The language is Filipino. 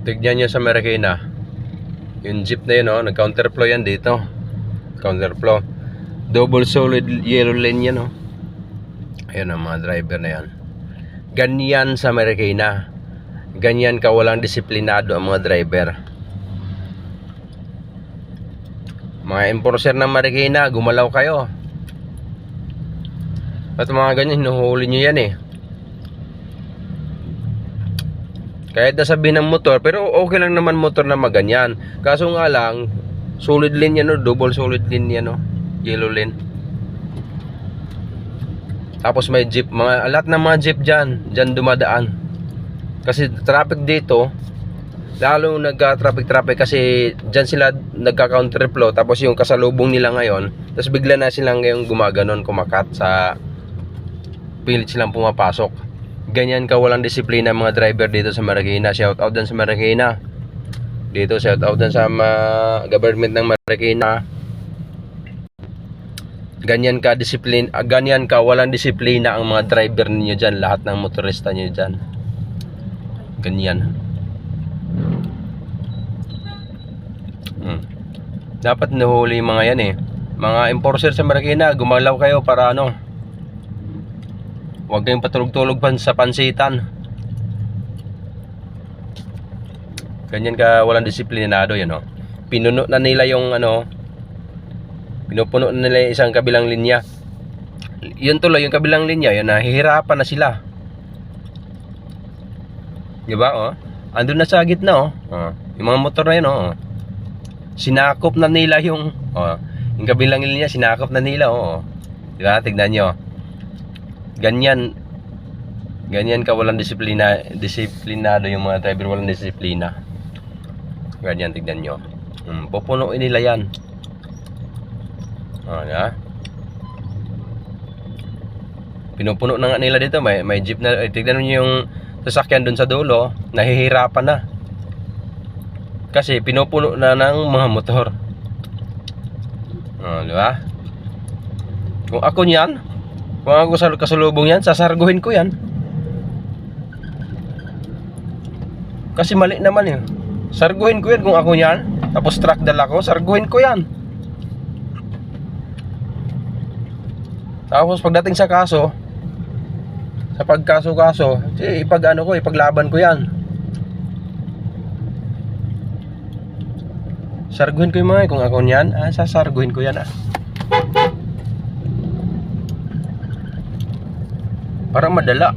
Tignan nyo sa Marikina. Yung jeep na yun, oh, nag-counterflow yan dito. Counterflow. Double solid yellow lane yan, oh. Ayan ang mga driver na yan. Ganyan sa Marikina. Ganyan ka walang disiplinado ang mga driver. Mga enforcer ng Marikina, gumalaw kayo. At mga ganyan, hinuhuli nyo yan eh. Kahit nasabihin ng motor, pero okay lang naman motor na maganyan. Kaso nga lang, solid lane yan, no? Double solid lane yan, no? Yellow lane. Tapos may jeep, lahat ng mga jeep dyan dumadaan. Kasi traffic dito, lalo nagka-traffic kasi dyan sila nagka-counterflow. Tapos yung kasalubong nila ngayon, tapos bigla na silang ngayong gumaganon, kumakat sa pilit silang pumapasok. Ganyan ka walang disiplina mga driver dito sa Marikina. Shout out din sa Marikina. Dito shout out din sa government ng Marikina. Ganyan ka ganyan ka walang disiplina ang mga driver niyo diyan, lahat ng motorista niyo diyan. Ganyan. Dapat nahuli mga yan eh. Mga enforcer sa Marikina, gumalaw kayo para ano, huwag kayong patulog-tulog sa pansitan. Ganyan ka walang disiplinado yan, oh. Pinuno na nila yung ano, pinupuno na nila yung isang kabilang linya. Yun tuloy, yung kabilang linya, yun, nahihirapan na sila. Diba, oh? Andun na sa gitna, oh. Yung mga motor na yun, oh. Sinakop na nila yung yung kabilang linya, sinakop na nila, oh. Diba, tignan nyo. Ganyan ka walang disiplinado yung mga driver, walang disiplina. Ganyan, tignan nyo. Pupunuin nila yan. Diba? Pinupuno na nga nila dito. May jeep na. Tignan nyo yung sasakyan dun sa dulo, nahihirapan na. Kasi pinupuno na ng mga motor. Diba? Kung ako niyan, kung ako sa kasalubong yan, sasarguhin ko yan. Kasi mali naman yun. Sarguhin ko yan kung ako yan. Tapos truck dala ko, sarguhin ko yan. Tapos pagdating sa kaso, sa pagkaso-kaso, ipaglaban ko yan. Sarguhin ko yung mga kung ako yan, sasarguhin ko yan. Para madala.